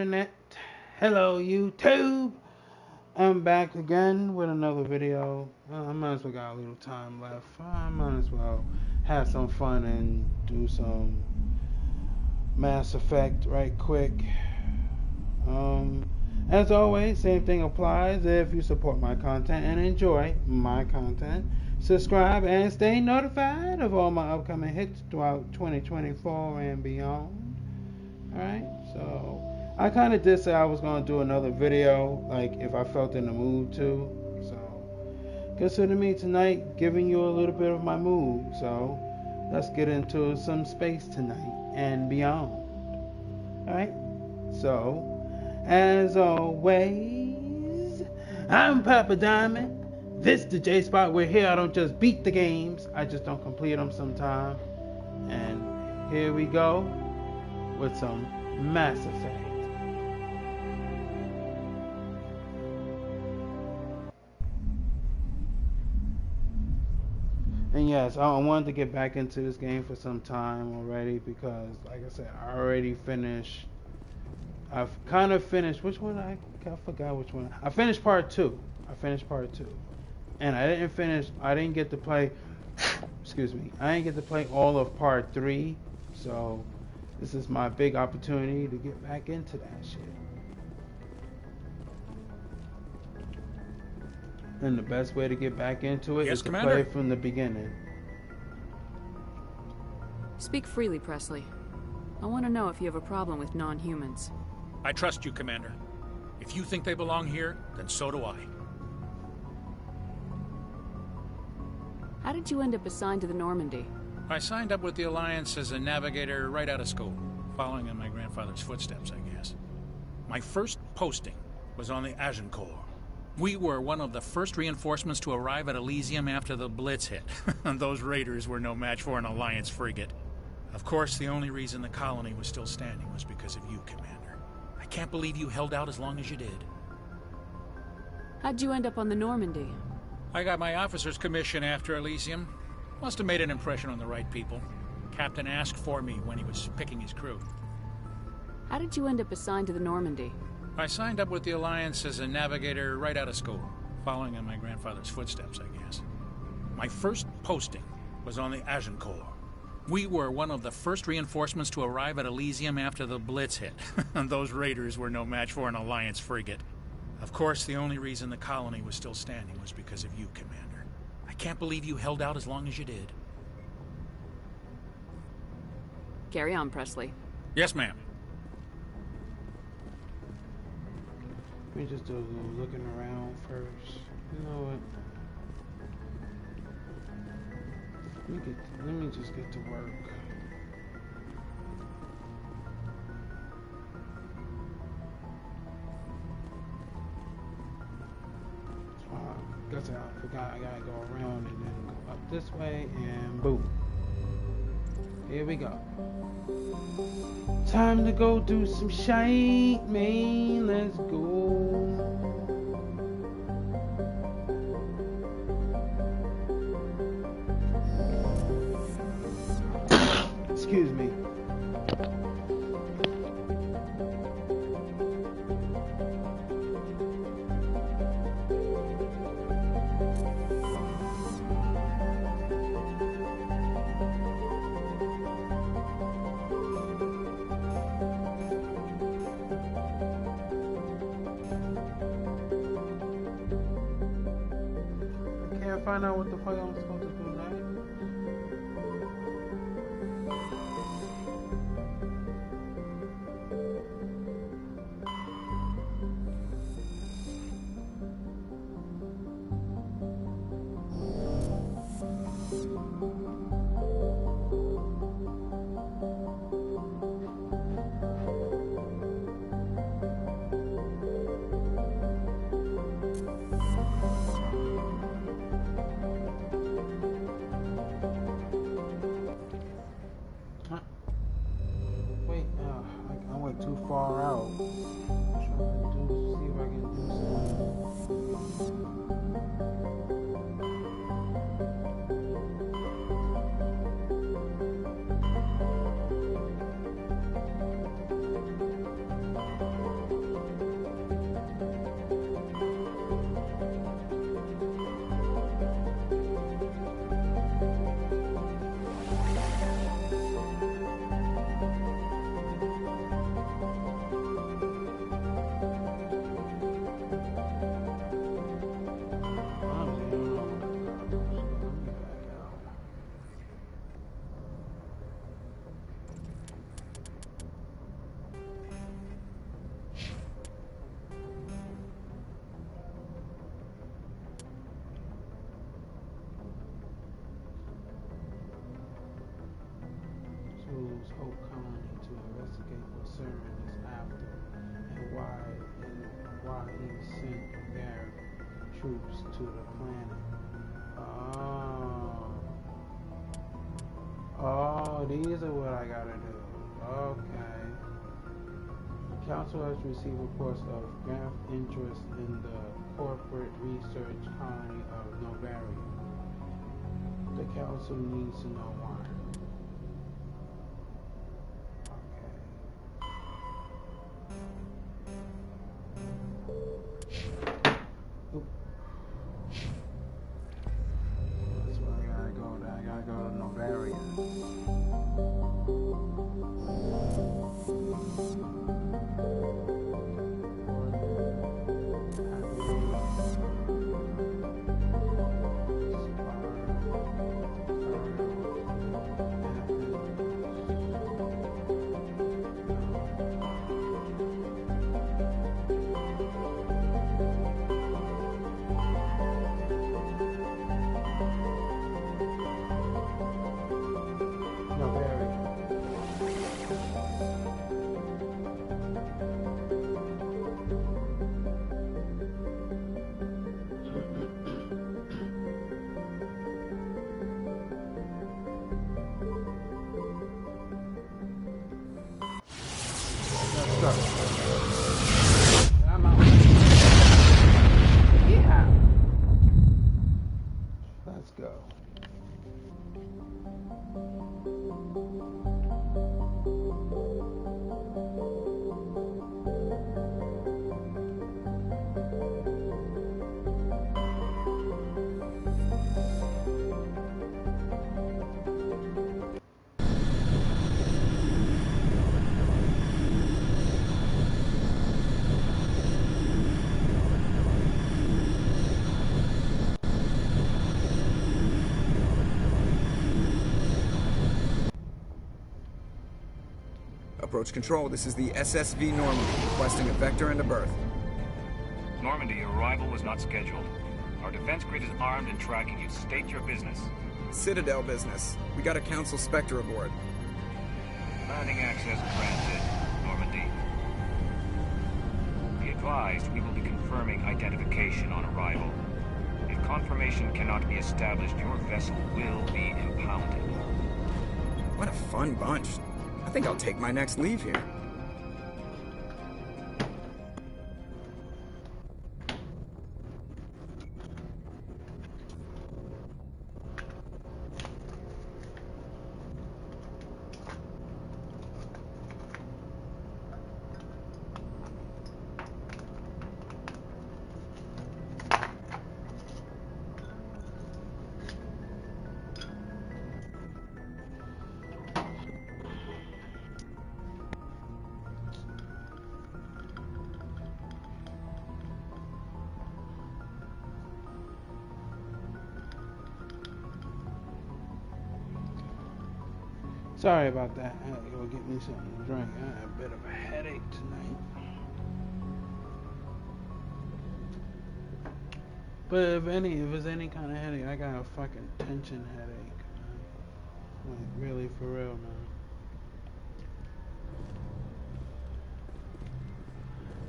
internet. Hello YouTube. I'm back again with another video. I might as well got a little time left. I might as well have some fun and do some Mass Effect right quick. As always, same thing applies. If you support my content and enjoy my content, subscribe and stay notified of all my upcoming hits throughout 2024 and beyond. Alright, so I kind of did say I was going to do another video, like if I felt in the mood to. So consider me tonight giving you a little bit of my mood. So let's get into some space tonight and beyond. Alright, so as always, I'm Papa Diamond. This the J Spot. We're here. I don't just beat the games, I just don't complete them sometime. And here we go with some Mass Effect. And yes, I wanted to get back into this game for some time already because, like I said, I already finished. I've kind of finished. Which one? I forgot which one. I finished part 2. And I didn't get to play. Excuse me. I didn't get to play all of part 3. So this is my big opportunity to get back into that shit. And the best way to get back into it is to play from the beginning. Speak freely, Presley. I want to know if you have a problem with non-humans. I trust you, Commander. If you think they belong here, then so do I. How did you end up assigned to the Normandy? I signed up with the Alliance as a navigator right out of school, following in my grandfather's footsteps, I guess. My first posting was on the Action-Adverture. We were one of the first reinforcements to arrive at Elysium after the Blitz hit. Those raiders were no match for an Alliance frigate. Of course, the only reason the colony was still standing was because of you, Commander. I can't believe you held out as long as you did. How'd you end up on the Normandy? I got my officer's commission after Elysium. Must have made an impression on the right people. Captain asked for me when he was picking his crew. How did you end up assigned to the Normandy? I signed up with the Alliance as a navigator right out of school, following in my grandfather's footsteps, I guess. My first posting was on the Action-Adverture. We were one of the first reinforcements to arrive at Elysium after the Blitz hit. Those raiders were no match for an Alliance frigate. Of course, the only reason the colony was still standing was because of you, Commander. I can't believe you held out as long as you did. Carry on, Presley. Yes, ma'am. Let me just do a little looking around first. You know what? Let me just get to work. That's how I forgot. I gotta go around and then go up this way and boom. Here we go. Time to go do some shite, man. Let's go. Excuse me. Can't find out what the fuck I'm supposed to do now. I went too far out. I'm trying to see if I can do something. troops to the planet. Oh, these are what I gotta do. Okay. The council has received reports of grave interest in the corporate research colony of Novaria. The council needs to know why. That's where I gotta go. I gotta go to Novaria. I'm out. Yeah. Let's go. Approach control, this is the SSV Normandy, requesting a vector and a berth. Normandy, your arrival was not scheduled. Our defense grid is armed and tracking you. State your business. Citadel business. We got a Council Spectre aboard. Landing access granted, Normandy. Be advised, we will be confirming identification on arrival. If confirmation cannot be established, your vessel will be impounded. What a fun bunch. I think I'll take my next leave here. Sorry about that. I had to go get me something to drink. I had a bit of a headache tonight. But if it's any kind of headache, I got a fucking tension headache. Like really for real, man.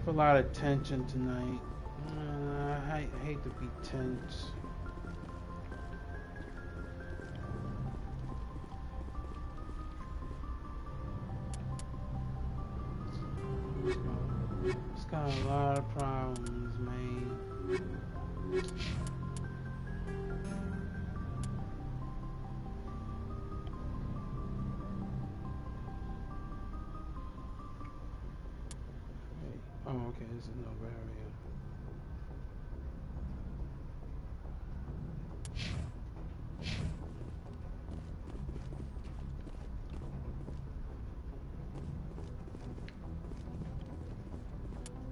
A lot of tension tonight. I hate to be tense. It's got a lot of problems, man. Oh, okay, this is Novaria.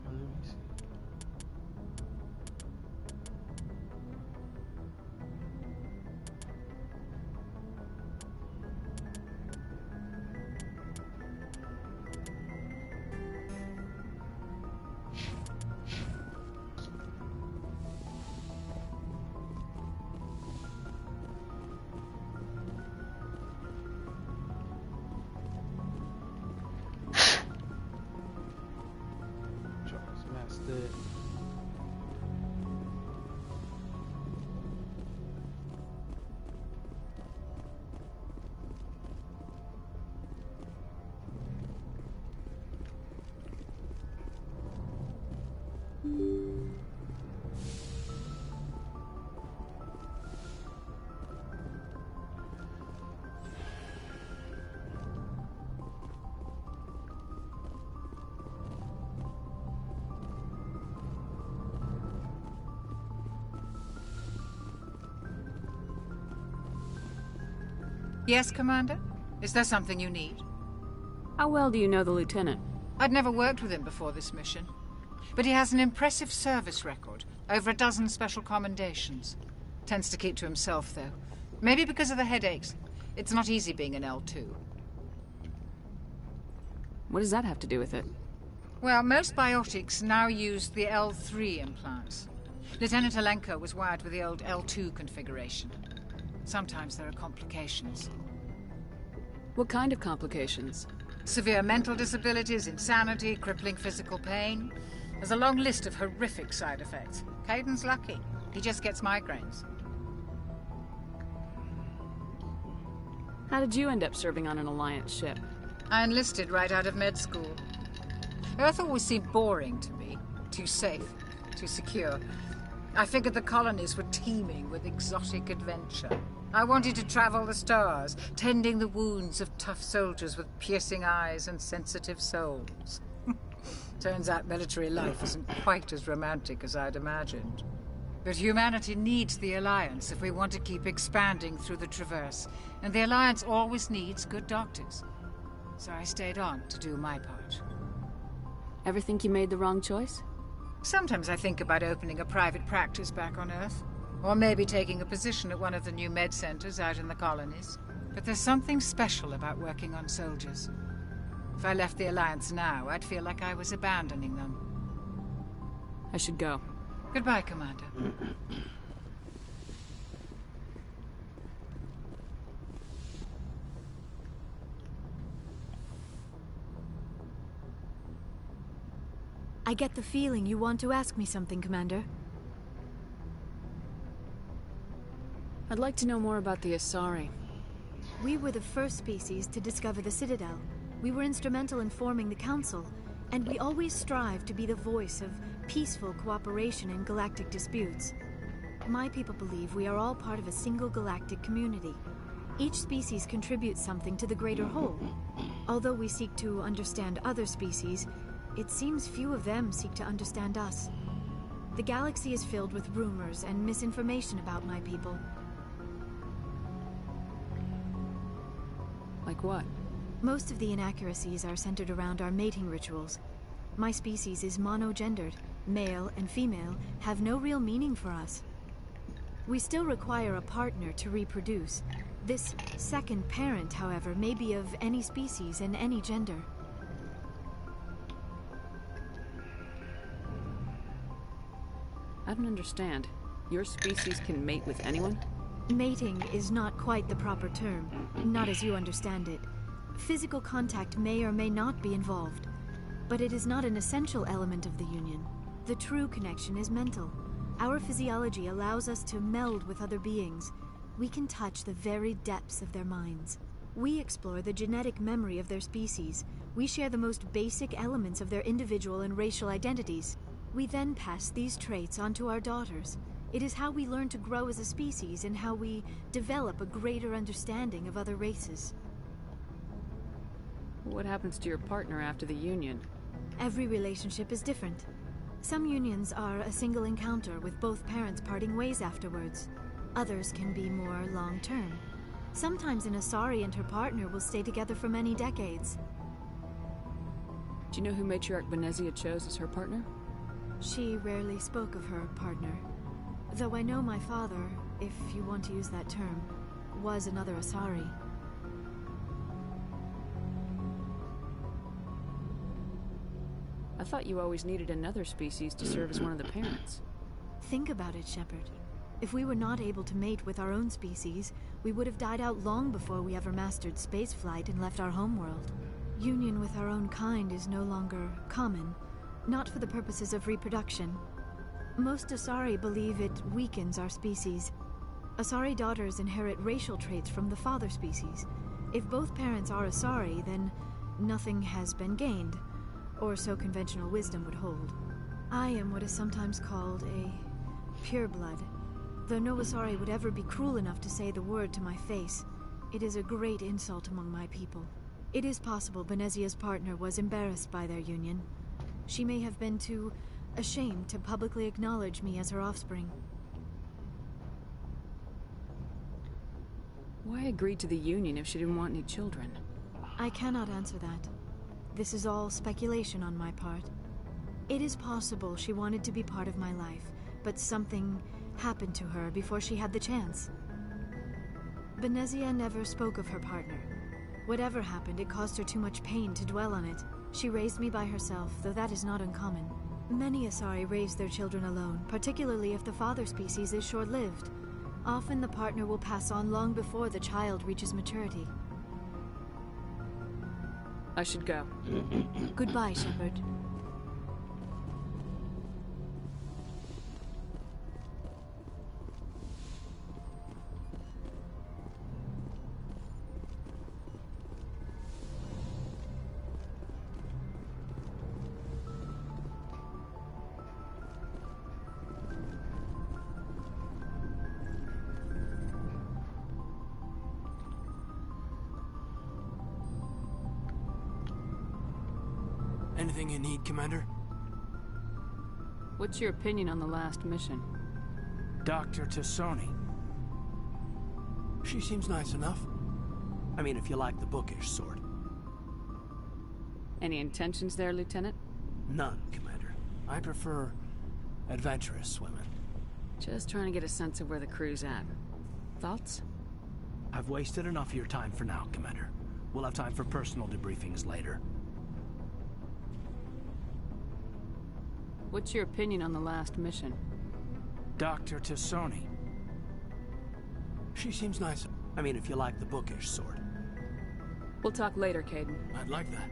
Let me see. Charles Master. Yes, Commander? Is there something you need? How well do you know the lieutenant? I'd never worked with him before this mission. But he has an impressive service record. Over a dozen special commendations. Tends to keep to himself, though. Maybe because of the headaches. It's not easy being an L2. What does that have to do with it? Well, most biotics now use the L3 implants. Lieutenant Alenko was wired with the old L2 configuration. Sometimes there are complications. What kind of complications? Severe mental disabilities, insanity, crippling physical pain. There's a long list of horrific side effects. Caden's lucky. He just gets migraines. How did you end up serving on an Alliance ship? I enlisted right out of med school. Earth always seemed boring to me. Too safe, too secure. I figured the colonies were teeming with exotic adventure. I wanted to travel the stars, tending the wounds of tough soldiers with piercing eyes and sensitive souls. Turns out military life isn't quite as romantic as I'd imagined. But humanity needs the Alliance if we want to keep expanding through the Traverse. And the Alliance always needs good doctors. So I stayed on to do my part. Ever think you made the wrong choice? Sometimes I think about opening a private practice back on Earth. Or maybe taking a position at one of the new med centers out in the colonies. But there's something special about working on soldiers. If I left the Alliance now, I'd feel like I was abandoning them. I should go. Goodbye, Commander. I get the feeling you want to ask me something, Commander. I'd like to know more about the Asari. We were the first species to discover the Citadel. We were instrumental in forming the Council, and we always strive to be the voice of peaceful cooperation in galactic disputes. My people believe we are all part of a single galactic community. Each species contributes something to the greater whole. Although we seek to understand other species, it seems few of them seek to understand us. The galaxy is filled with rumors and misinformation about my people. Like what? Most of the inaccuracies are centered around our mating rituals. My species is monogendered. Male and female have no real meaning for us. We still require a partner to reproduce. This second parent, however, may be of any species and any gender. I don't understand. Your species can mate with anyone? Mating is not quite the proper term, not as you understand it. Physical contact may or may not be involved, but it is not an essential element of the union. The true connection is mental. Our physiology allows us to meld with other beings. We can touch the very depths of their minds. We explore the genetic memory of their species. We share the most basic elements of their individual and racial identities. We then pass these traits on to our daughters. It is how we learn to grow as a species and how we develop a greater understanding of other races. What happens to your partner after the union? Every relationship is different. Some unions are a single encounter with both parents parting ways afterwards. Others can be more long-term. Sometimes an Asari and her partner will stay together for many decades. Do you know who Matriarch Benezia chose as her partner? She rarely spoke of her partner. Though I know my father, if you want to use that term, was another Asari. I thought you always needed another species to serve as one of the parents. Think about it, Shepard. If we were not able to mate with our own species, we would have died out long before we ever mastered spaceflight and left our homeworld. Union with our own kind is no longer common, not for the purposes of reproduction. Most Asari believe it weakens our species. Asari daughters inherit racial traits from the father species. If both parents are Asari, then nothing has been gained, or so conventional wisdom would hold. I am what is sometimes called a pureblood. Though no Asari would ever be cruel enough to say the word to my face, it is a great insult among my people. It is possible Benezia's partner was embarrassed by their union. She may have been too ashamed to publicly acknowledge me as her offspring. Why agree to the Union if she didn't want any children? I cannot answer that. This is all speculation on my part. It is possible she wanted to be part of my life, but something happened to her before she had the chance. Benezia never spoke of her partner. Whatever happened, it caused her too much pain to dwell on it. She raised me by herself, though that is not uncommon. Many Asari raise their children alone, particularly if the father species is short-lived. Often the partner will pass on long before the child reaches maturity. I should go. Goodbye, Shepard. Anything you need, Commander? What's your opinion on the last mission? Dr. Tassoni. She seems nice enough. I mean, if you like the bookish sort. Any intentions there, Lieutenant? None, Commander. I prefer adventurous women. Just trying to get a sense of where the crew's at. Thoughts? I've wasted enough of your time for now, Commander. We'll have time for personal debriefings later. What's your opinion on the last mission? Dr. Tassoni. She seems nice. I mean, if you like the bookish sort. We'll talk later, Caden. I'd like that.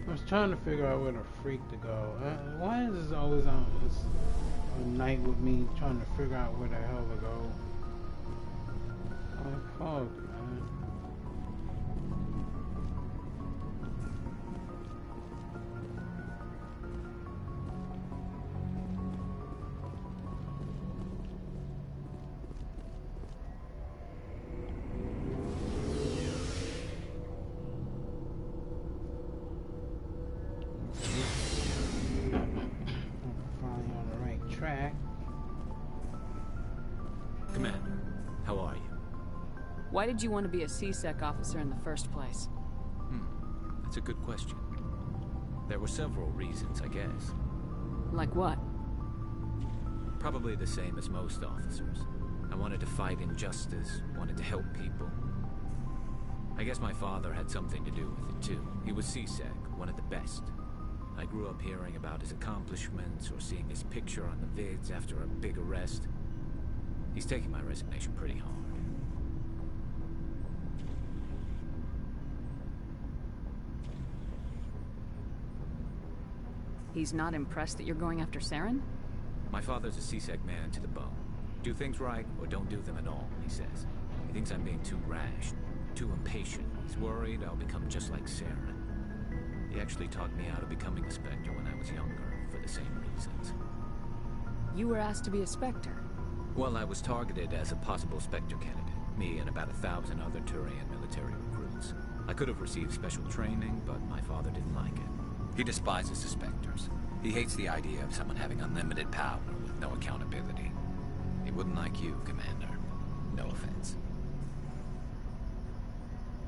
I was trying to figure out where the freak to go. Why is this always on this night with me trying to figure out where the hell to go? Oh, fuck, man. Why did you want to be a CSEC officer in the first place? That's a good question. There were several reasons, I guess. Like what? Probably the same as most officers. I wanted to fight injustice, wanted to help people. I guess my father had something to do with it too. He was CSEC, one of the best. I grew up hearing about his accomplishments or seeing his picture on the vids after a big arrest. He's taking my resignation pretty hard. He's not impressed that you're going after Saren? My father's a CSEC man to the bone. Do things right, or don't do them at all, he says. He thinks I'm being too rash, too impatient. He's worried I'll become just like Saren. He actually talked me out of becoming a Spectre when I was younger, for the same reasons. You were asked to be a Spectre? Well, I was targeted as a possible Spectre candidate. Me and about 1,000 other Turian military recruits. I could have received special training, but my father didn't like it. He despises the Spectres. He hates the idea of someone having unlimited power with no accountability. He wouldn't like you, Commander. No offense.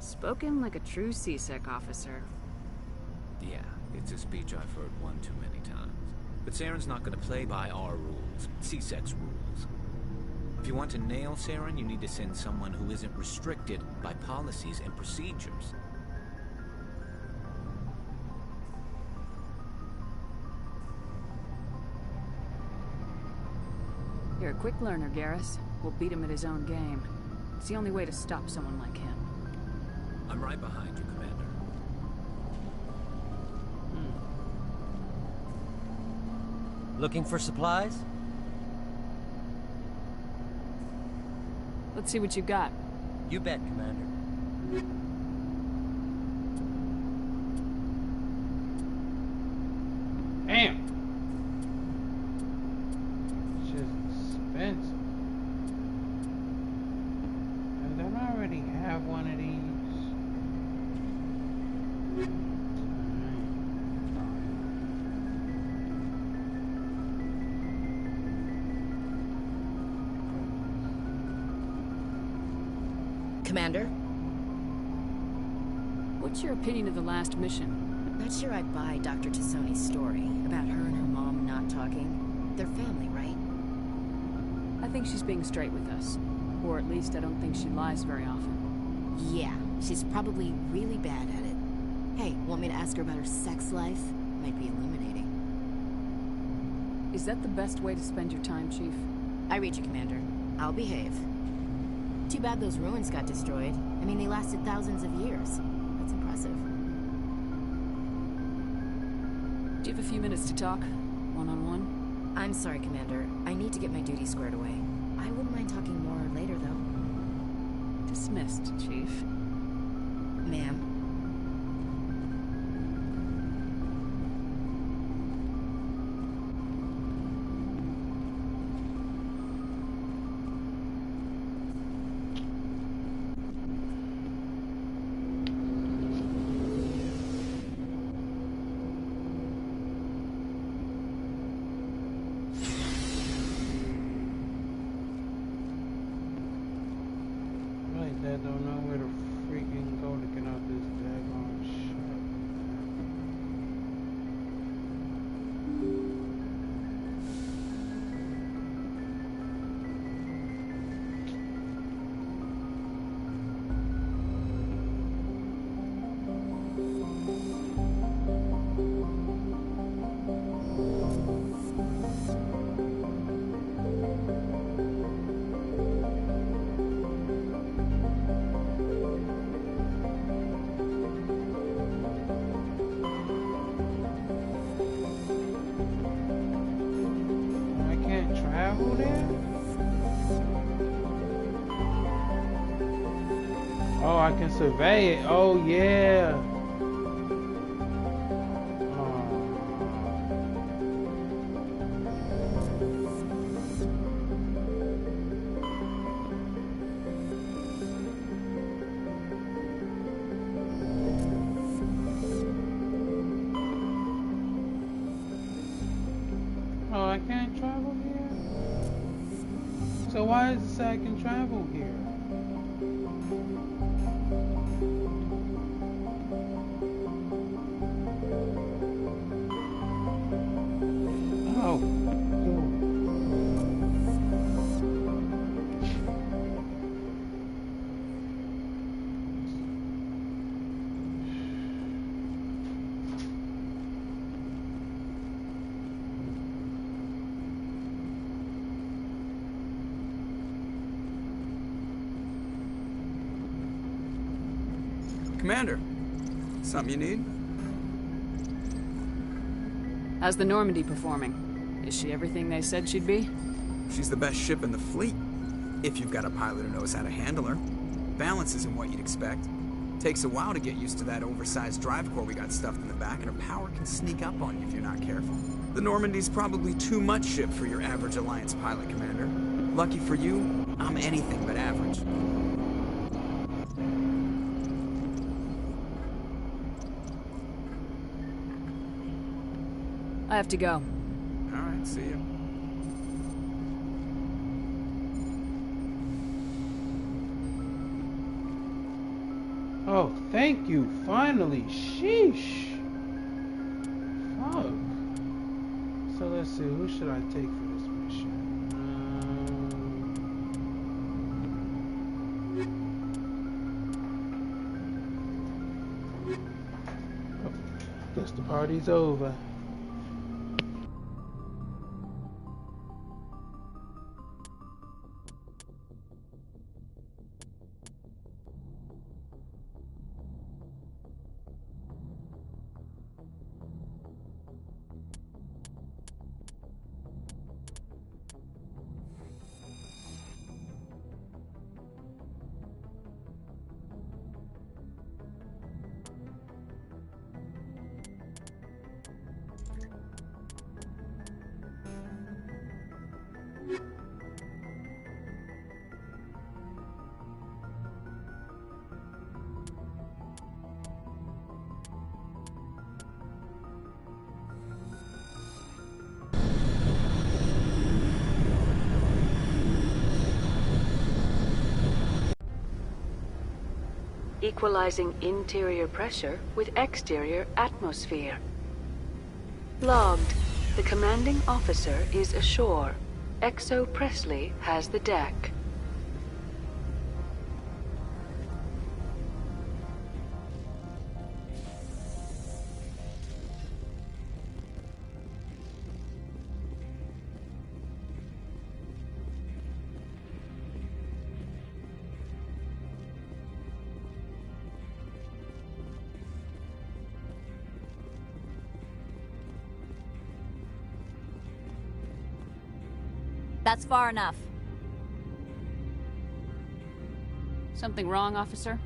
Spoken like a true CSEC officer. Yeah, it's a speech I've heard one too many times. But Saren's not going to play by our rules, CSEC's rules. If you want to nail Saren, you need to send someone who isn't restricted by policies and procedures. You're a quick learner, Garrus. We'll beat him at his own game. It's the only way to stop someone like him. I'm right behind you, Commander. Looking for supplies? Let's see what you got. You bet, Commander. Damn. It's just expensive. And I already have one of these. Commander? What's your opinion of the last mission? Not sure I buy Dr. Tassoni's story about her and her mom not talking. They're family, right? I think she's being straight with us. Or at least I don't think she lies very often. Yeah, she's probably really bad at it. Hey, want me to ask her about her sex life? Might be illuminating. Is that the best way to spend your time, Chief? I read you, Commander. I'll behave. Too bad those ruins got destroyed. I mean, they lasted thousands of years. That's impressive. Do you have a few minutes to talk? One-on-one? I'm sorry, Commander. I need to get my duty squared away. I wouldn't mind talking more later, though. Dismissed, Chief. Ma'am. I don't know where to freaking go to get out this daggone shit. Travel there? Oh, I can survey it. Oh, yeah. Oh, I can't travel here? So why is it say I can travel here? Oh. Commander, something you need? How's the Normandy performing? Is she everything they said she'd be? She's the best ship in the fleet, if you've got a pilot who knows how to handle her. Balance isn't what you'd expect. Takes a while to get used to that oversized drive core we got stuffed in the back, and her power can sneak up on you if you're not careful. The Normandy's probably too much ship for your average Alliance pilot, Commander. Lucky for you, I'm anything but average. I have to go. All right, see ya. Oh, thank you. Finally. Sheesh. Fuck. So let's see. Who should I take for this mission? Oh, guess the party's over. Equalizing interior pressure with exterior atmosphere. Logged. The commanding officer is ashore. Exo Presley has the deck. That's far enough. Something wrong, officer?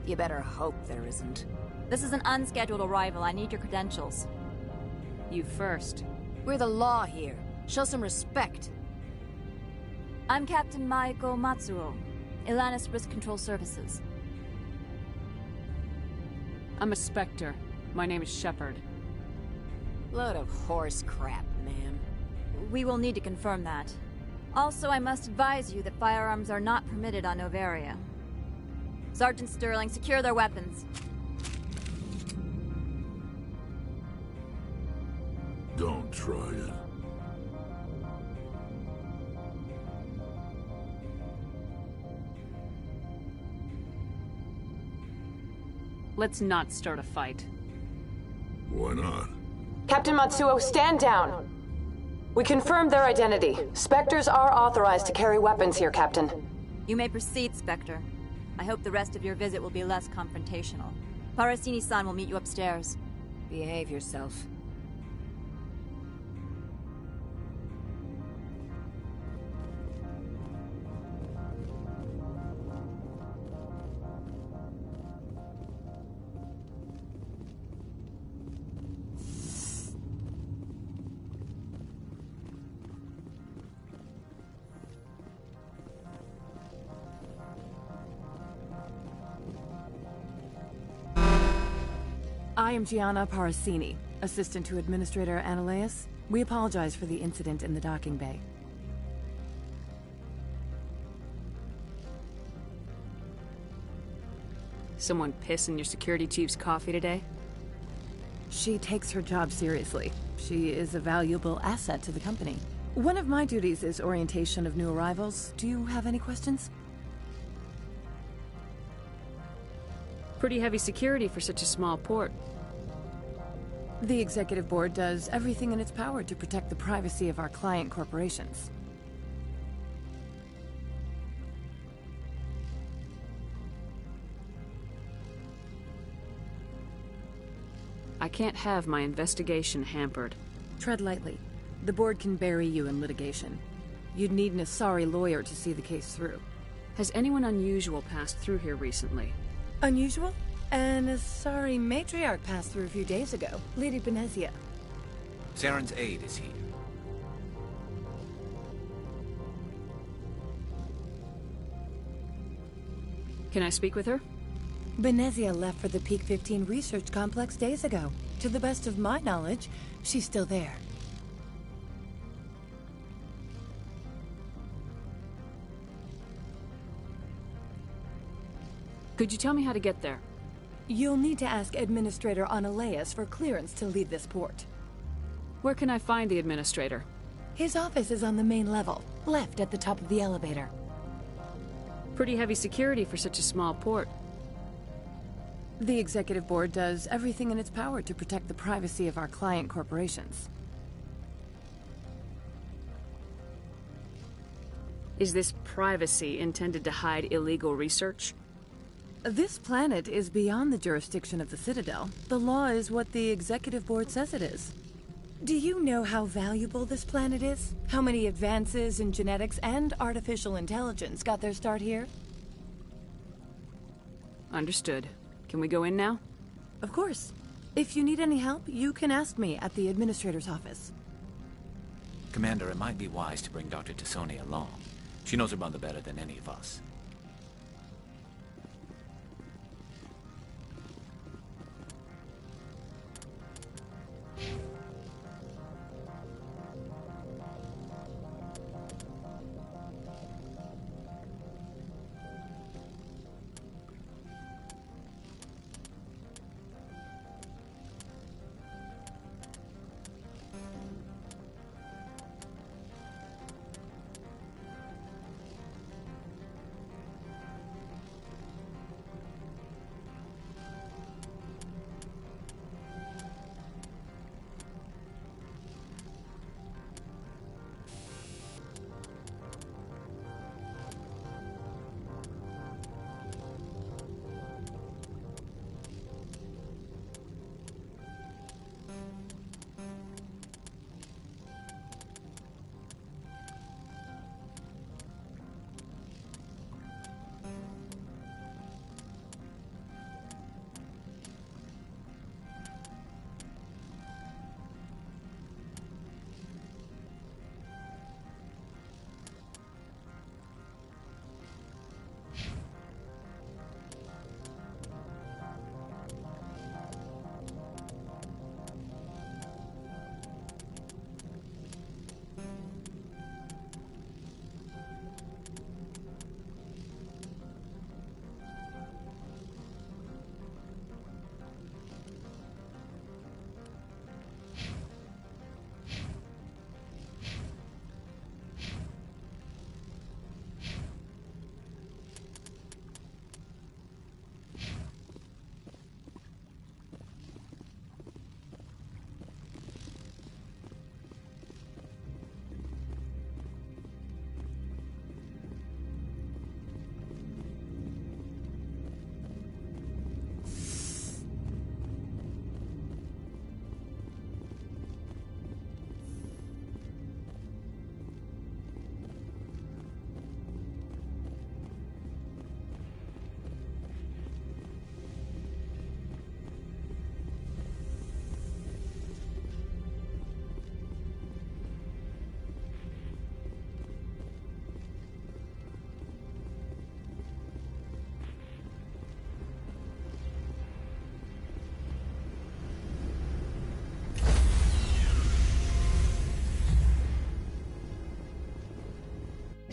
You better hope there isn't. This is an unscheduled arrival. I need your credentials. You first. We're the law here. Show some respect. I'm Captain Maiko Matsuo, Ilanis Risk Control Services. I'm a Spectre. My name is Shepard. Load of horse crap, ma'am. We will need to confirm that. Also, I must advise you that firearms are not permitted on Novaria. Sergeant Sterling, secure their weapons. Don't try it. Let's not start a fight. Why not? Captain Matsuo, stand down. We confirmed their identity. Spectres are authorized to carry weapons here, Captain. You may proceed, Spectre. I hope the rest of your visit will be less confrontational. Parasini-san will meet you upstairs. Behave yourself. I am Gianna Parasini, assistant to Administrator Ananias. We apologize for the incident in the docking bay. Someone piss in your security chief's coffee today? She takes her job seriously. She is a valuable asset to the company. One of my duties is orientation of new arrivals. Do you have any questions? Pretty heavy security for such a small port. The Executive Board does everything in its power to protect the privacy of our client corporations. I can't have my investigation hampered. Tread lightly. The board can bury you in litigation. You'd need an Asari lawyer to see the case through. Has anyone unusual passed through here recently? Unusual? An Asari matriarch passed through a few days ago. Lady Benezia. Saren's aide is here. Can I speak with her? Benezia left for the Peak 15 research complex days ago. To the best of my knowledge, she's still there. Could you tell me how to get there? You'll need to ask Administrator Analeas for clearance to leave this port. Where can I find the Administrator? His office is on the main level, left at the top of the elevator. Pretty heavy security for such a small port. The Executive Board does everything in its power to protect the privacy of our client corporations. Is this privacy intended to hide illegal research? This planet is beyond the jurisdiction of the Citadel. The law is what the Executive Board says it is. Do you know how valuable this planet is? How many advances in genetics and artificial intelligence got their start here? Understood. Can we go in now? Of course. If you need any help, you can ask me at the Administrator's office. Commander, it might be wise to bring Dr. Tassoni along. She knows her mother better than any of us.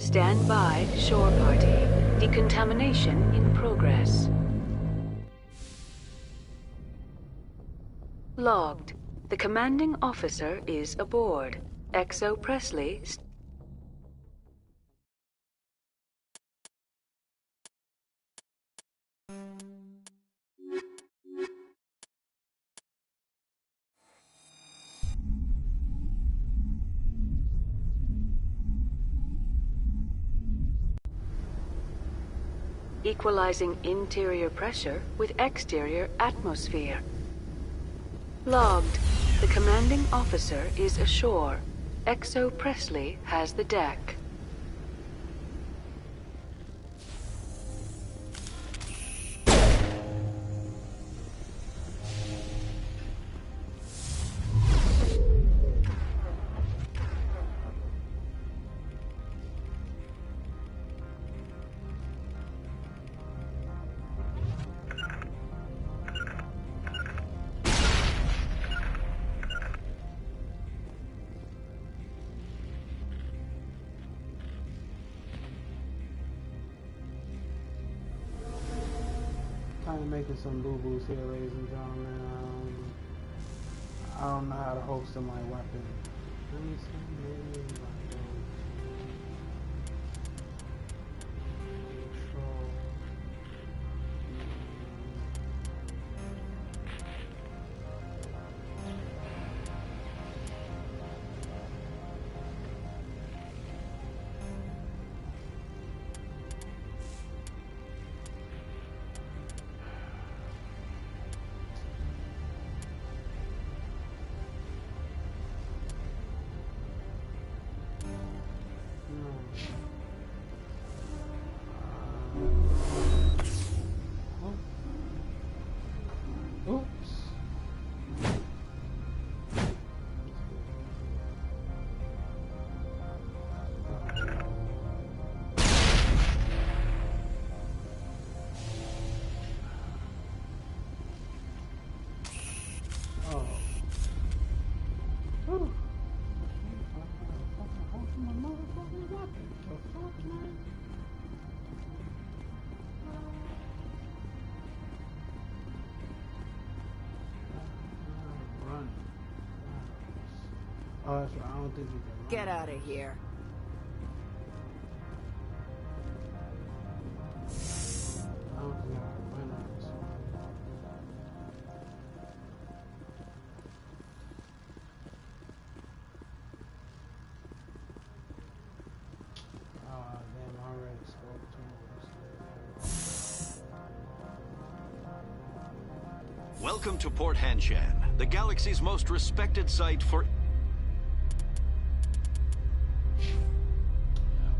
Stand by, shore party. Decontamination in progress. Logged. The commanding officer is aboard. XO Presley. Equalizing interior pressure with exterior atmosphere. Logged. The commanding officer is ashore. XO Presley has the deck. I'm making some boo-boos here, ladies and gentlemen. I don't know how to holster my weapon. Let me see. Maybe like control. Oh, that's right. I don't think you can. Get out of here. I don't think I can run on this one. Damn, I already spoke to him. Welcome to Port Hanshan, the galaxy's most respected site for...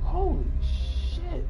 Holy shit!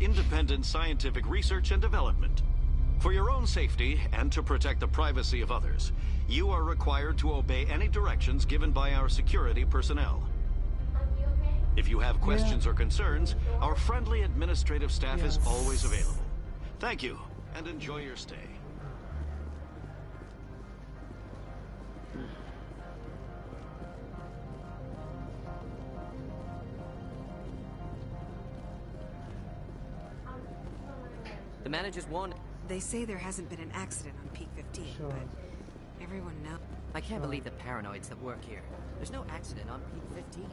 Independent scientific research and development. For your own safety and to protect the privacy of others, you are required to obey any directions given by our security personnel. If you have questions or concerns, our friendly administrative staff is always available. Thank you, and enjoy your stay. The managers want... They say there hasn't been an accident on Peak 15, but everyone knows. I can't believe the paranoids that work here. There's no accident on Peak 15.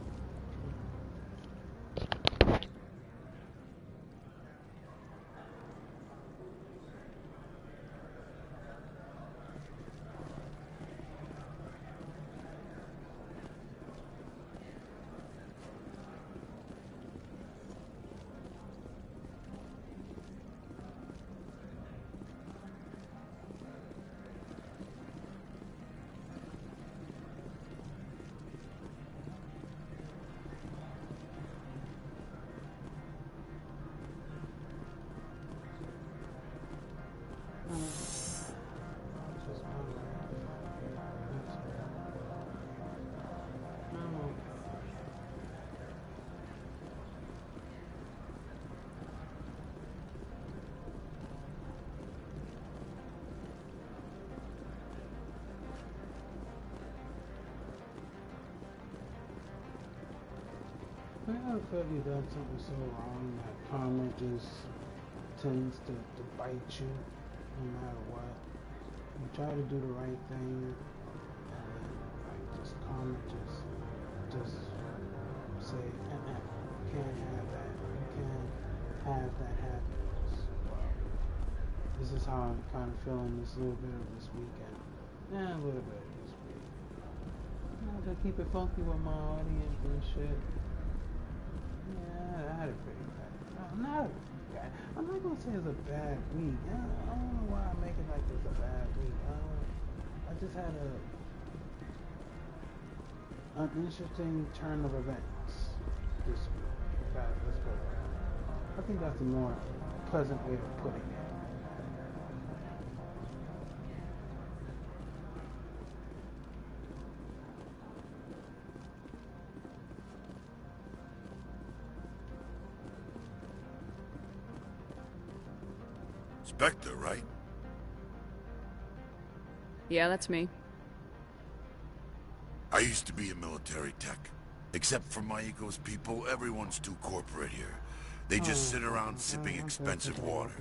I feel you've done something so wrong that karma just tends to bite you no matter what. You try to do the right thing, and then like just karma just say, can't have that. You can't have that happiness. This is how I'm kind of feeling this little bit of this weekend. Yeah, a little bit of this week. You know, to keep it funky with my audience and shit. Yeah, I had a pretty bad. I'm not gonna say it's a bad week. I don't know why I make it like it's a bad week. I just had an interesting turn of events this week. Let's go. I think that's a more pleasant way of putting it. Spectre, right? Yeah, that's me. I used to be a military tech. Except for my ego's people, everyone's too corporate here. They just sit around sipping expensive water.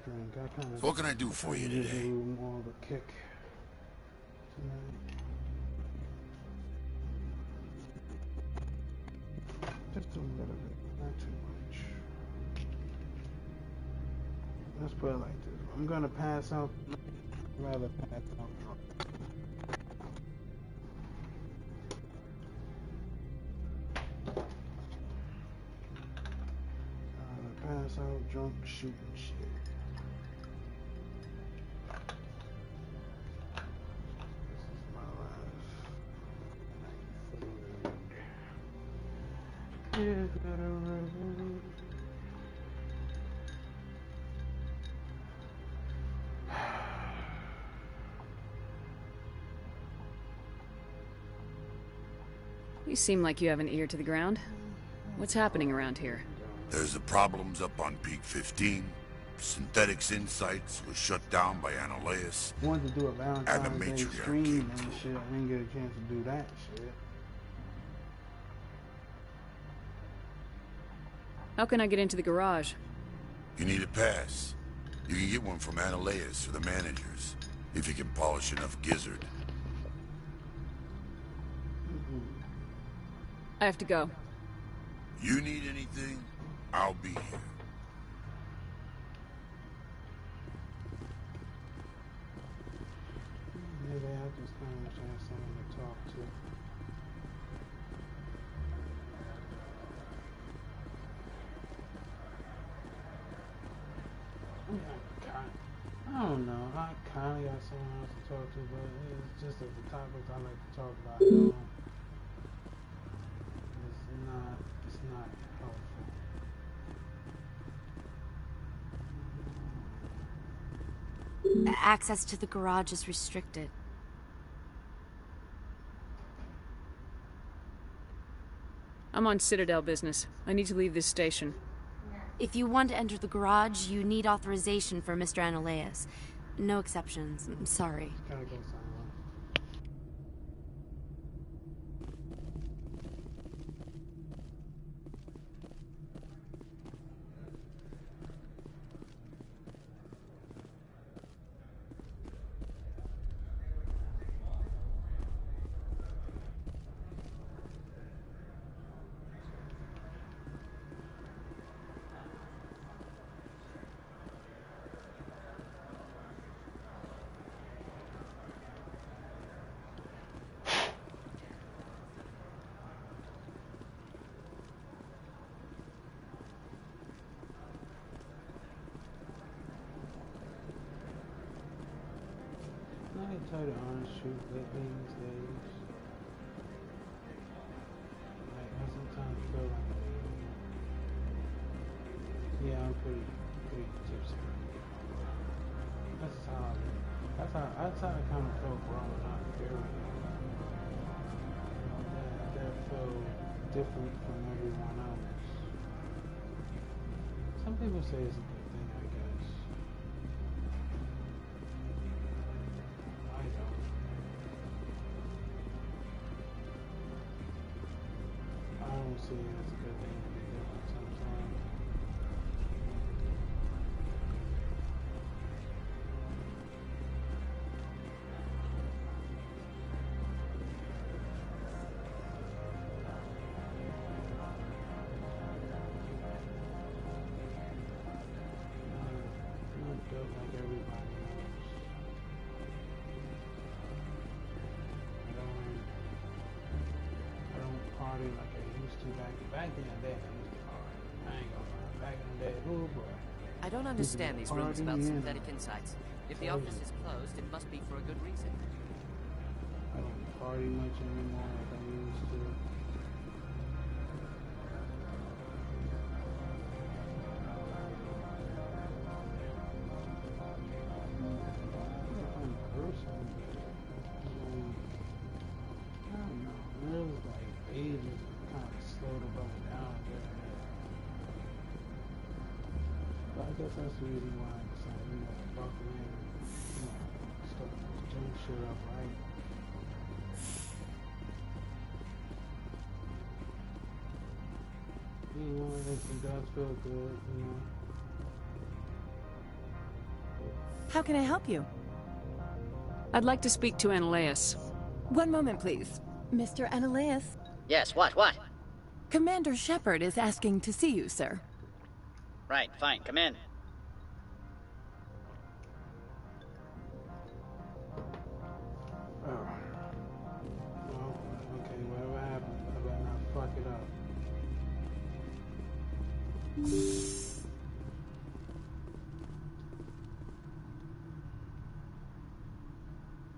So what can I do for you today? Just a little bit, not too much. Let's put it like this. I'm gonna pass out. Rather pass out drunk. Pass out drunk shooting shit. This is my life. Yeah, got a road. You seem like you have an ear to the ground. What's happening around here? There's the problems up on Peak 15. Synthetics Insights was shut down by Analeus. Wanted to do a Valentine's Day stream and shit. I didn't get a chance to do that shit. How can I get into the garage? You need a pass. You can get one from Analeus or the managers, if you can polish enough gizzard. I have to go. You need anything, I'll be here. Maybe I just kind of have someone to talk to. I don't know. I kind of got someone else to talk to, but it's just of the topics I like to talk about. It's not helpful. Access to the garage is restricted. I'm on Citadel business. I need to leave this station. If you want to enter the garage, you need authorization for Mr. Analeus. No exceptions. I'm sorry. I can tell you the honest truth lately these days. Like, I sometimes feel like, yeah, I'm pretty tipsy. That's how I kind of felt growing up. That felt different from everyone else. Some people say it's a good thing, I guess. I don't see it as a good thing to be different sometimes. back in the day, I used to party. I ain't gonna lie. Back in the day, ooh boy. I don't understand these rumors about synthetic insights. If the Oh, office is closed, it must be for a good reason. I don't party much anymore like I used to. I don't know. It was like ages kind of slowed the bus down a bit. But I guess that's the reason why I decided, to buckle in, start doing shit up right. It does feel good, How can I help you? I'd like to speak to Ananias. One moment, please. Mr. Ananias? Yes, what? Commander Shepard is asking to see you, sir. Right, fine, come in. Oh. Well, okay, whatever happens, I better not fuck it up.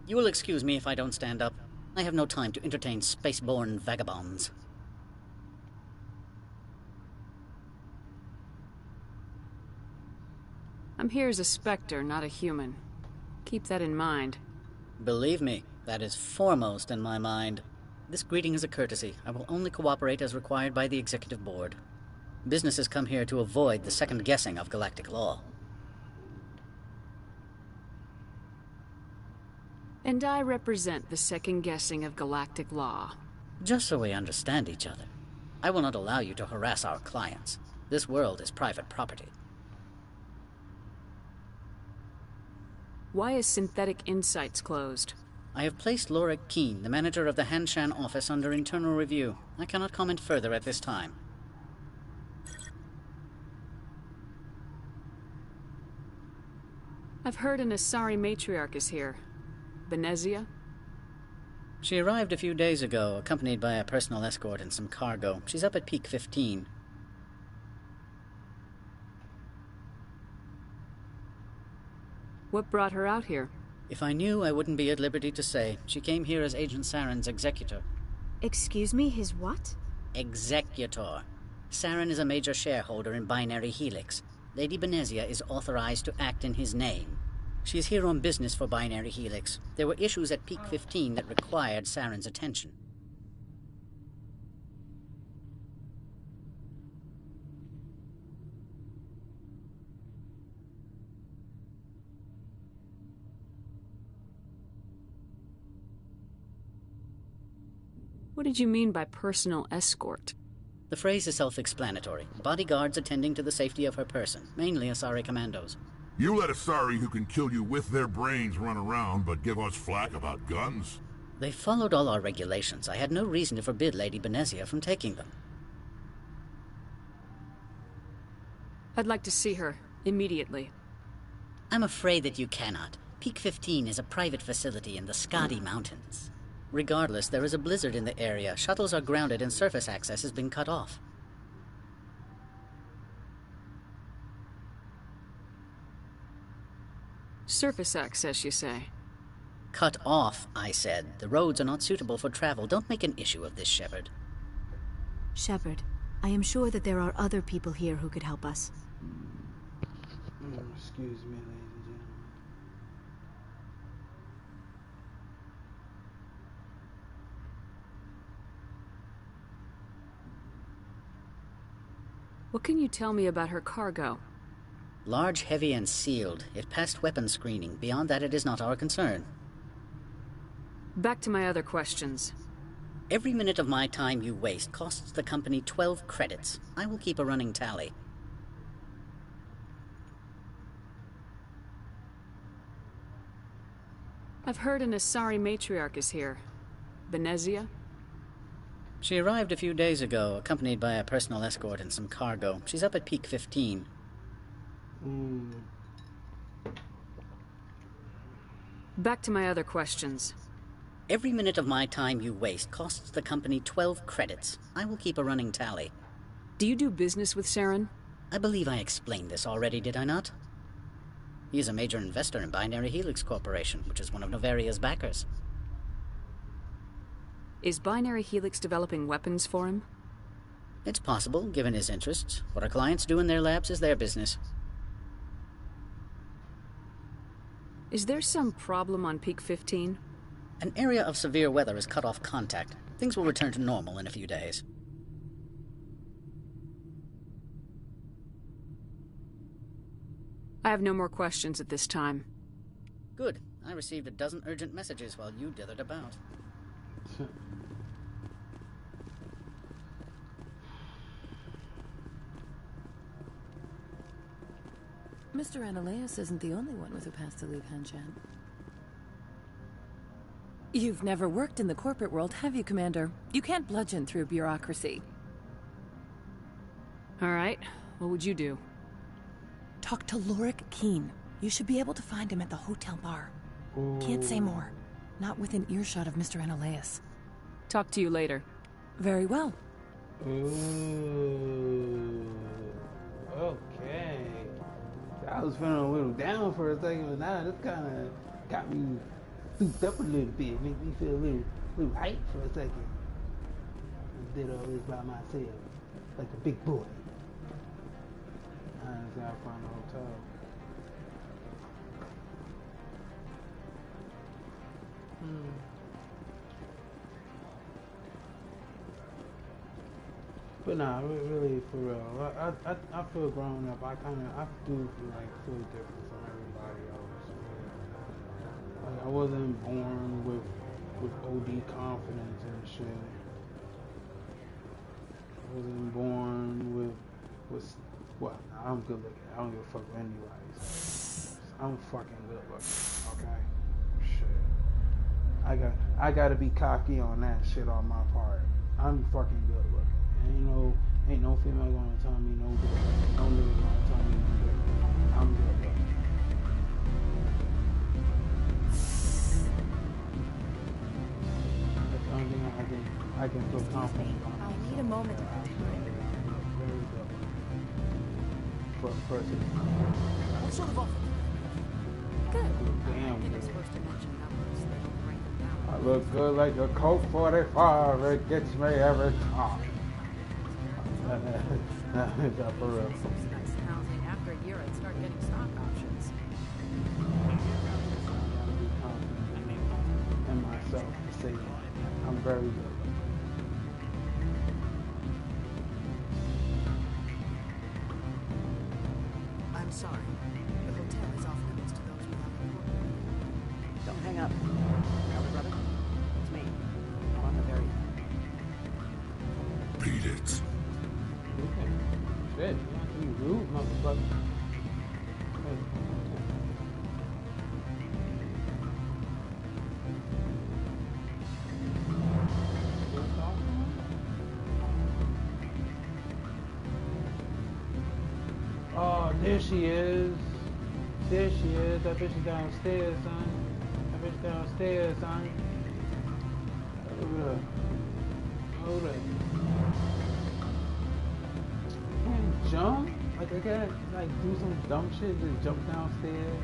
You will excuse me if I don't stand up. I have no time to entertain spaceborne vagabonds. I'm here as a Spectre, not a human. Keep that in mind. Believe me, that is foremost in my mind. This greeting is a courtesy. I will only cooperate as required by the Executive Board. Business has come here to avoid the second guessing of galactic law. And I represent the second guessing of galactic law. Just so we understand each other, I will not allow you to harass our clients. This world is private property. Why is Synthetic Insights closed? I have placed Laura Keene, the manager of the Hanshan office, under internal review. I cannot comment further at this time. I've heard an Asari matriarch is here. Benezia? She arrived a few days ago, accompanied by a personal escort and some cargo. She's up at Peak 15. What brought her out here? If I knew, I wouldn't be at liberty to say. She came here as Agent Saren's executor. Excuse me, his what? Executor. Saren is a major shareholder in Binary Helix. Lady Benezia is authorized to act in his name. She is here on business for Binary Helix. There were issues at Peak 15 that required Saren's attention. What did you mean by personal escort? The phrase is self-explanatory. Bodyguards attending to the safety of her person, mainly Asari commandos. You let Asari who can kill you with their brains run around, but give us flack about guns? They followed all our regulations. I had no reason to forbid Lady Benezia from taking them. I'd like to see her, immediately. I'm afraid that you cannot. Peak 15 is a private facility in the Skadi Mountains. Regardless, there is a blizzard in the area. Shuttles are grounded and surface access has been cut off. Surface access, you say? Cut off, I said. The roads are not suitable for travel. Don't make an issue of this, Shepard. Shepard, I am sure that there are other people here who could help us. Excuse me, ladies and gentlemen. What can you tell me about her cargo? Large, heavy, and sealed. It passed weapons screening. Beyond that, it is not our concern. Back to my other questions. Every minute of my time you waste costs the company 12 credits. I will keep a running tally. I've heard an Asari matriarch is here. Benezia? She arrived a few days ago, accompanied by a personal escort and some cargo. She's up at Peak 15. Back to my other questions. Every minute of my time you waste costs the company 12 credits. I will keep a running tally. Do you do business with Saren? I believe I explained this already, did I not? He is a major investor in Binary Helix Corporation, which is one of Novaria's backers. Is Binary Helix developing weapons for him? It's possible, given his interests. What our clients do in their labs is their business. Is there some problem on Peak 15? An area of severe weather has cut off contact. Things will return to normal in a few days. I have no more questions at this time. Good. I received a dozen urgent messages while you dithered about. Mr. Ananias isn't the only one with a past to leave Hanshan. You've never worked in the corporate world, have you, Commander? You can't bludgeon through bureaucracy. All right. What would you do? Talk to Lorik Keen. You should be able to find him at the hotel bar. Can't say more. Not within earshot of Mr. Ananias. Talk to you later. Very well. Ooh. Okay. I was feeling a little down for a second, but now this kind of got me souped up a little bit. Made me feel a little hyped for a second. I did all this by myself, like a big boy. I just gotta find a hotel. But nah, really for real. I feel grown up. I do feel different from everybody else. Like I wasn't born with OD confidence and shit. I wasn't born with well, I'm good looking. I don't give a fuck with anybody. I'm fucking good looking. Okay? Shit. I gotta be cocky on that shit on my part. I'm fucking good looking. Ain't no female gonna tell me no different. No nigga gonna tell me no different. I'm good looking. That's the only thing I can feel confident on. I need a moment of your time. Very good. For a person. What sort of offer? Good. Damn I think I'm good. supposed to mention numbers. They don't break them down. I look good like a Colt 45. It gets me every time. That's for real. Nice housing. After a year, I'd start getting stock options. I gotta be confident in myself to say that. I'm very good. I'm sorry. The hotel is off limits to those without a report. Don't hang up. Elder brother? It's me. I'm on the very end. Beat it. Okay. Shit, you have to be rude, motherfucker. Oh, there she is. There she is. That bitch is downstairs, son. That bitch downstairs, son. Hold up. Hold up. Can't jump? Like I gotta do some dumb shit, just jump downstairs.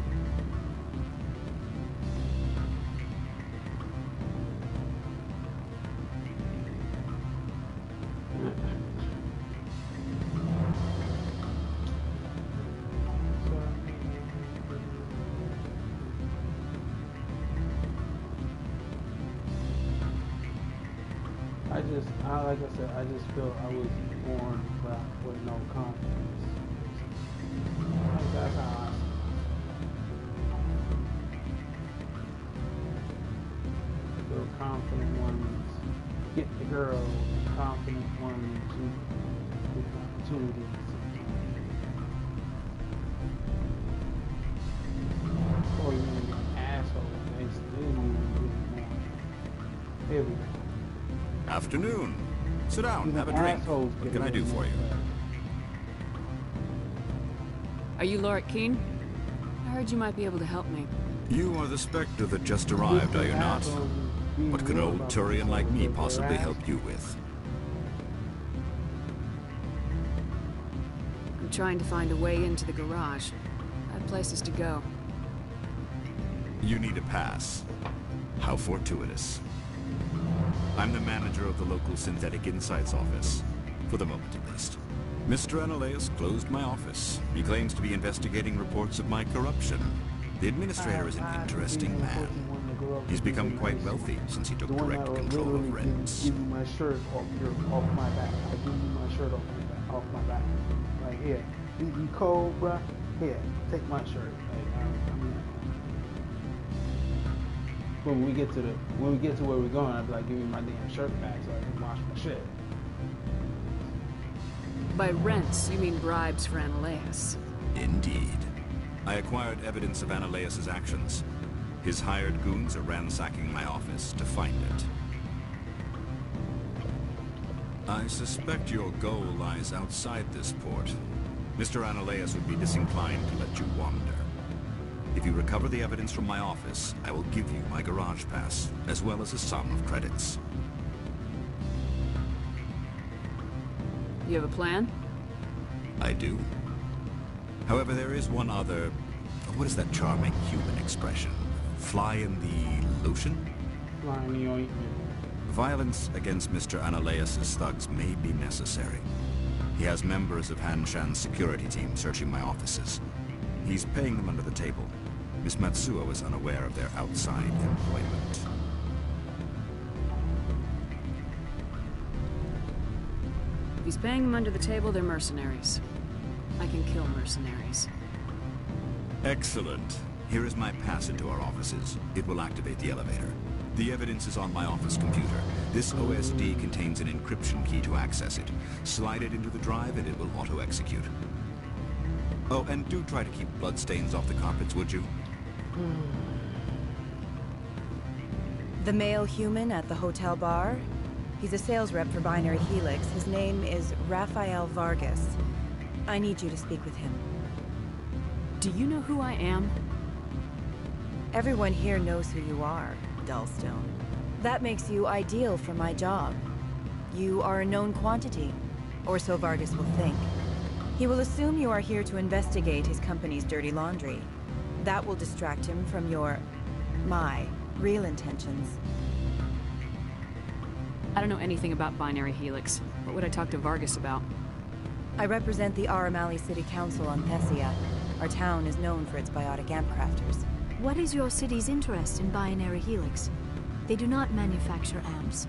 Like I said, I just feel I was born with no confidence. Like that's how I see myself. I feel confident ones get the girl, and confident ones get the opportunity sometimes. Or you get assholes, they still need to get more. Everything. Afternoon. Sit down, have a drink. What can I do for you? Are you Lorik Keen? I heard you might be able to help me. You are the Spectre that just arrived, are you not? What can old Turian like me possibly help you with? I'm trying to find a way into the garage. I have places to go. You need a pass. How fortuitous. I'm the manager of the local Synthetic Insights office. For the moment, at least. Mr. Analeus closed my office. He claims to be investigating reports of my corruption. The administrator is an interesting man. He's become quite wealthy since he took direct control of rents. Give you my shirt off my back. I give you my shirt off my back. Like, here. You cold, bruh? Here, take my shirt. When we get to where we're going, I'd be like, give me my damn shirt back so I can wash my shit. By rents, you mean bribes for Analeus. Indeed. I acquired evidence of Analeus's actions. His hired goons are ransacking my office to find it. I suspect your goal lies outside this port. Mr. Analeus would be disinclined to let you wander. If you recover the evidence from my office, I will give you my garage pass, as well as a sum of credits. You have a plan? I do. However, there is one other... What is that charming human expression? Fly in the lotion? Fly in the ointment. Violence against Mr. Analeus' thugs may be necessary. He has members of Han Shan's security team searching my offices. He's paying them under the table. Miss Matsuo is unaware of their outside employment. If he's paying them under the table, they're mercenaries. I can kill mercenaries. Excellent. Here is my pass into our offices. It will activate the elevator. The evidence is on my office computer. This OSD contains an encryption key to access it. Slide it into the drive and it will auto-execute. Oh, and do try to keep bloodstains off the carpets, would you? The male human at the hotel bar? He's a sales rep for Binary Helix. His name is Rafael Vargas. I need you to speak with him. Do you know who I am? Everyone here knows who you are, Dullstone. That makes you ideal for my job. You are a known quantity, or so Vargas will think. He will assume you are here to investigate his company's dirty laundry. That will distract him from my real intentions. I don't know anything about Binary Helix. What would I talk to Vargas about? I represent the Aramali City Council on Thessia. Our town is known for its biotic amp crafters. What is your city's interest in Binary Helix? They do not manufacture amps.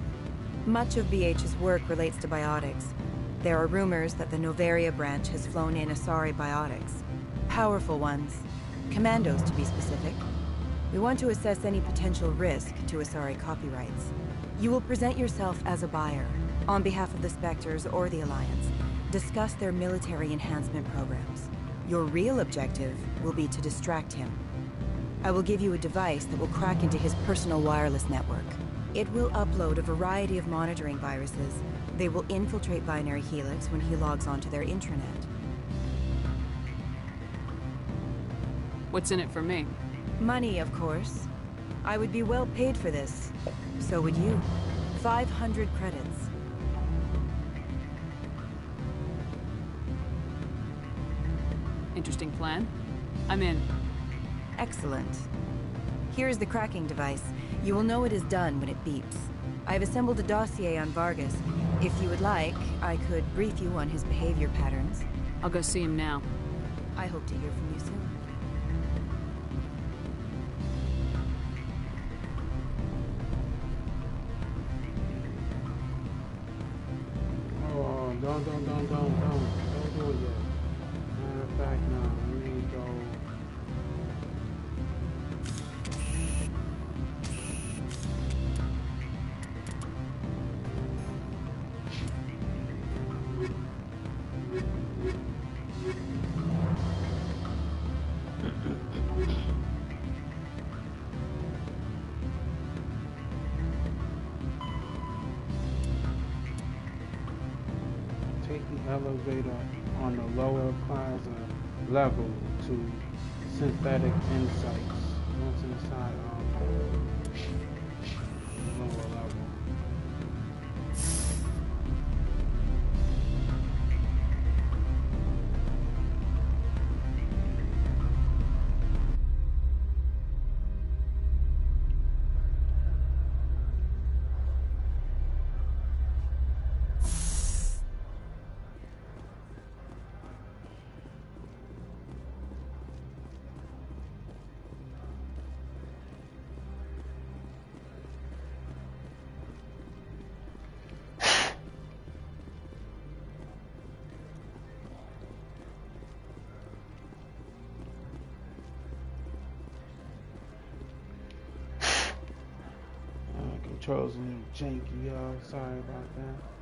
Much of BH's work relates to biotics. There are rumors that the Novaria branch has flown in Asari biotics. Powerful ones. Commandos, to be specific. We want to assess any potential risk to Asari copyrights. You will present yourself as a buyer, on behalf of the Spectres or the Alliance. Discuss their military enhancement programs. Your real objective will be to distract him. I will give you a device that will crack into his personal wireless network. It will upload a variety of monitoring viruses. They will infiltrate Binary Helix when he logs onto their intranet. What's in it for me? Money, of course. I would be well paid for this. So would you. 500 credits. Interesting plan. I'm in. Excellent. Here's the cracking device. You will know it is done when it beeps. I've assembled a dossier on Vargas. If you would like, I could brief you on his behavior patterns. I'll go see him now. I hope to hear from you soon. Oh, don't do it yet. Matter of fact, no. Let me go. Take the elevator on the lower plaza level to Synthetic Insights. Once inside, controls are janky, y'all. Sorry about that.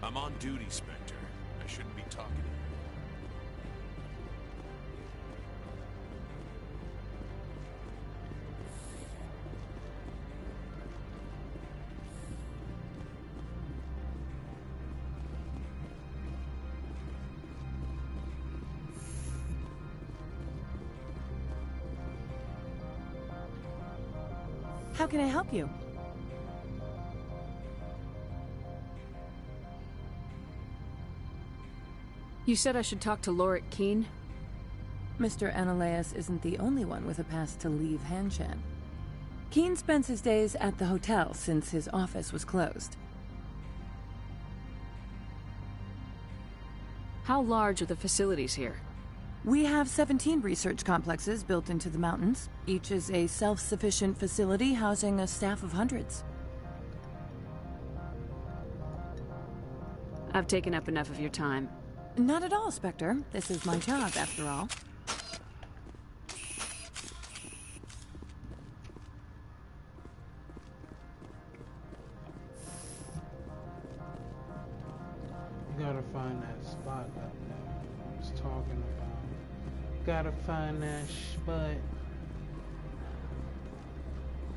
I'm on duty, Spectre. I shouldn't be talking to you. How can I help you? You said I should talk to Lorik Keene? Mr. Ananias isn't the only one with a pass to leave Hanshan. Keene spends his days at the hotel since his office was closed. How large are the facilities here? We have 17 research complexes built into the mountains. Each is a self-sufficient facility housing a staff of hundreds. I've taken up enough of your time. Not at all, Spectre. This is my job, after all. You gotta find that spot up there I was talking about. Gotta find that spot.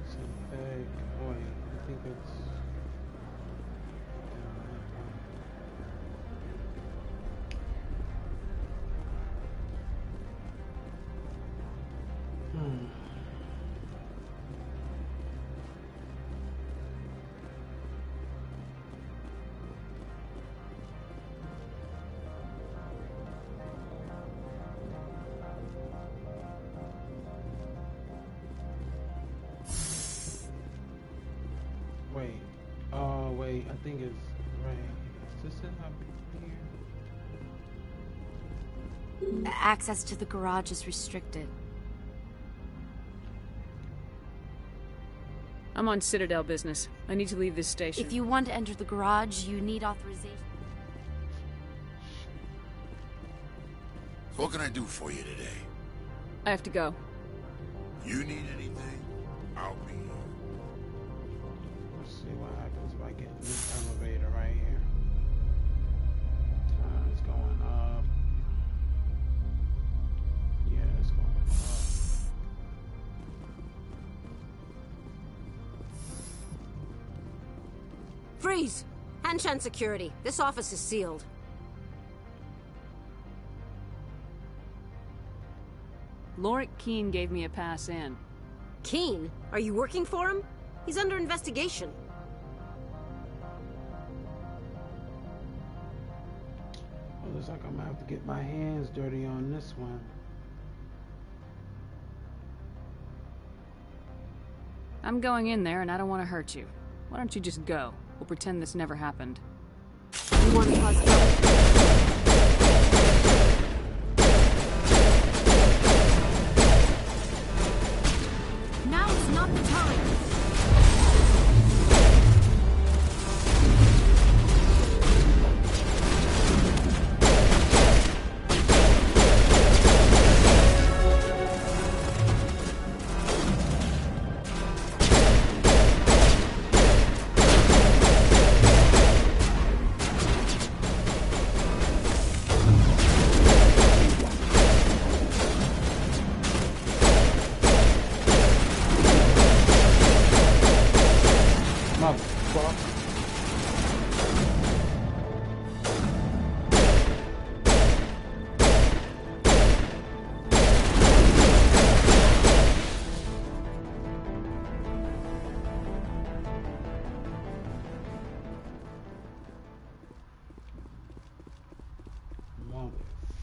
It's a bag. Oh, wait, I think it's... Wait, I think it's right here. Is this it up here? Access to the garage is restricted. I'm on Citadel business. I need to leave this station. If you want to enter the garage, you need authorization. What can I do for you today? I have to go. You need anything? I'll be here. Let's see what happens by getting this elevator right here. It's going up. Yeah, it's going up. Freeze! Hanshan security. This office is sealed. Lorik Keene gave me a pass in. Keene? Are you working for him? He's under investigation. Well, looks like I'm gonna have to get my hands dirty on this one. I'm going in there and I don't want to hurt you. Why don't you just go? We'll pretend this never happened. You want to cause trouble? Now is not the time.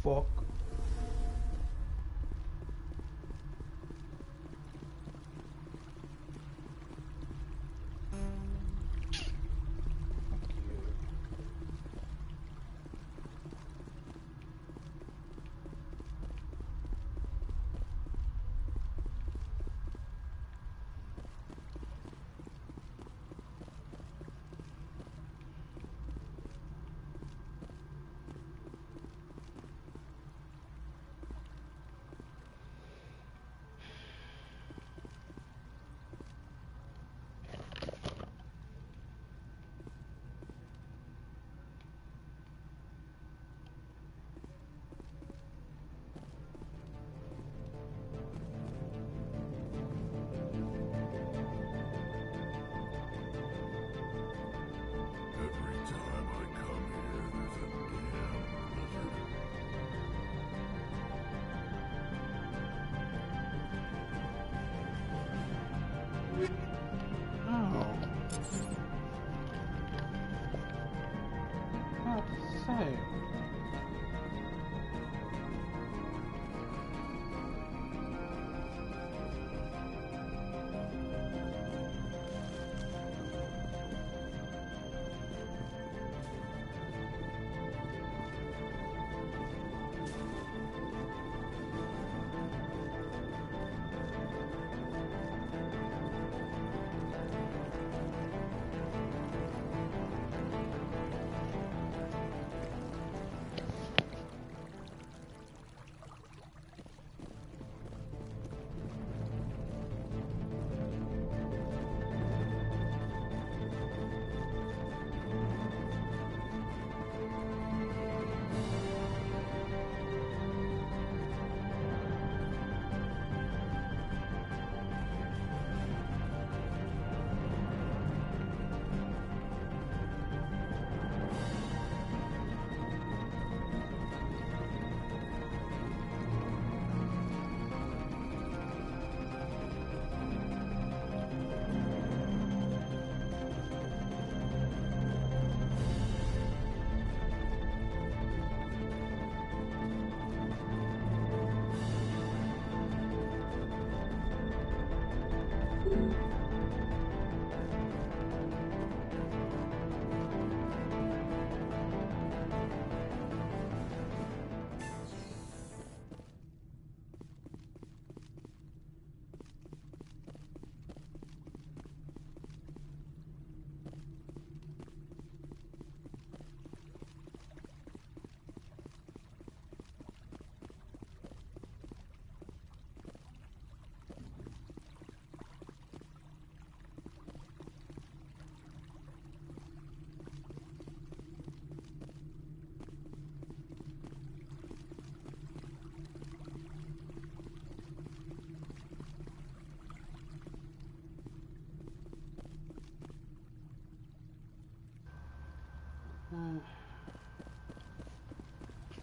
Fuck.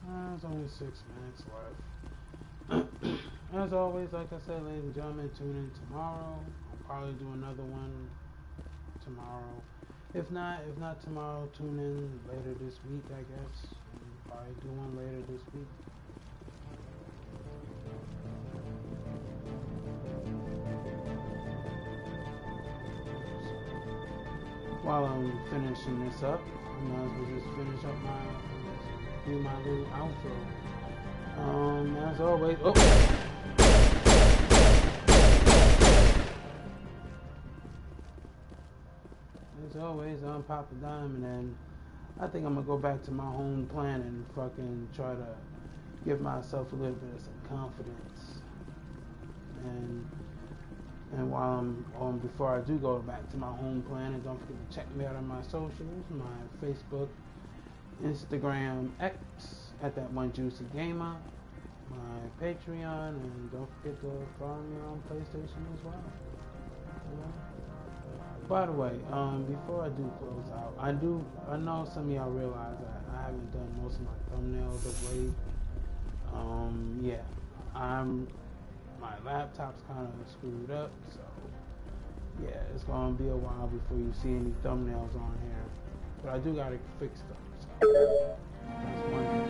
There's only 6 minutes left. As always, like I said, ladies and gentlemen, tune in tomorrow. I'll probably do another one tomorrow. If not tomorrow, tune in later this week, I guess. I'll probably do one later this week. While I'm finishing this up, I might as well just finish up do my little outro. As always, As always, I'm Papa Diamond, and I think I'm gonna go back to my home planet and fucking try to give myself a little bit of some confidence. And while I'm before I do go back to my home planet, don't forget to check me out on my socials, my Facebook, Instagram, X at that one juicy gamer, my Patreon, and don't forget to follow me on PlayStation as well. By the way, before I do close out, I know some of y'all realize that I haven't done most of my thumbnails of late. My laptop's kind of screwed up, so yeah, it's gonna be a while before you see any thumbnails on here. But I do gotta fix them. So that's one thing.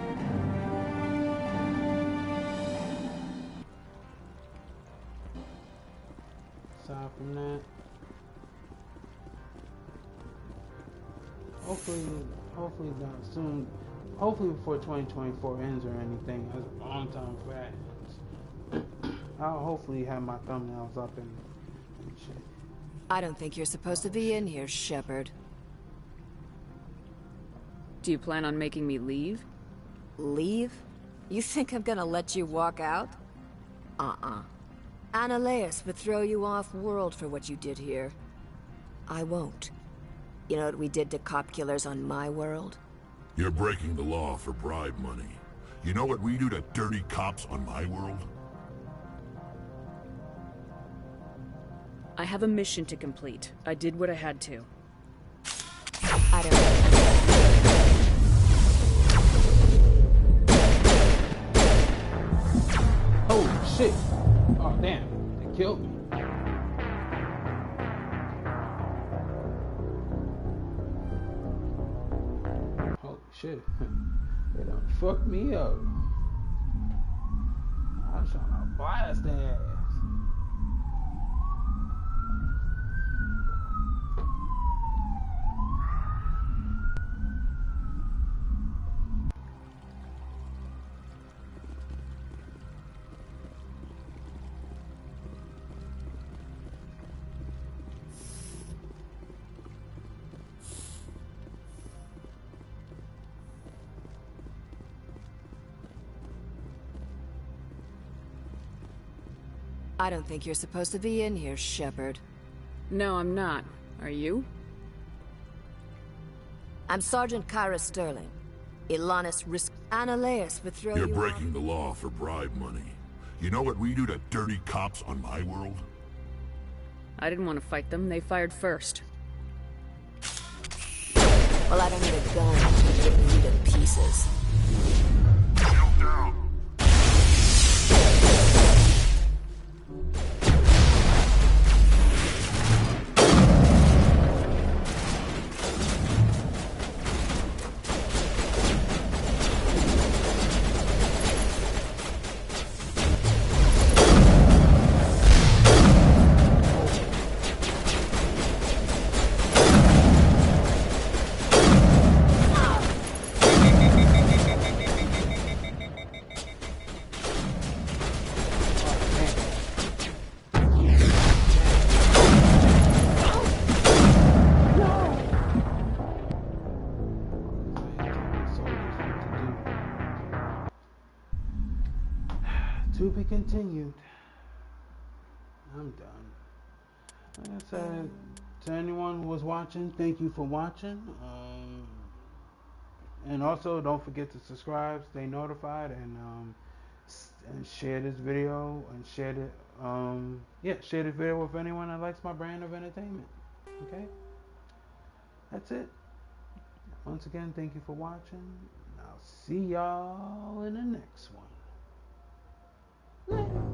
Aside from that, hopefully not soon. Hopefully before 2024 ends or anything. That's a long time for that. I'll hopefully have my thumbnails up and shit. I don't think you're supposed to be in here, Shepard. Do you plan on making me leave? Leave? You think I'm gonna let you walk out? Annaleus would throw you off world for what you did here. I won't. You know what we did to cop killers on my world? You're breaking the law for bribe money. You know what we do to dirty cops on my world? I have a mission to complete. I did what I had to. I don't know. Holy shit! Oh damn, they killed me. Holy shit. They done fucked me up. I was trying to blast their ass. I don't think you're supposed to be in here, Shepard. No, I'm not. Are you? I'm Sergeant Kyra Sterling. Ilanis risk Annaleus would throw you You're breaking the law for bribe money. You know what we do to dirty cops on my world? I didn't want to fight them. They fired first. Well, I don't need a gun to rip you to pieces. Kneel down. To be continued. I'm done. Like I said, to anyone who was watching, thank you for watching. And also, don't forget to subscribe, stay notified, and share this video and share this video with anyone that likes my brand of entertainment. Okay, that's it. Once again, thank you for watching. I'll see y'all in the next one. Later.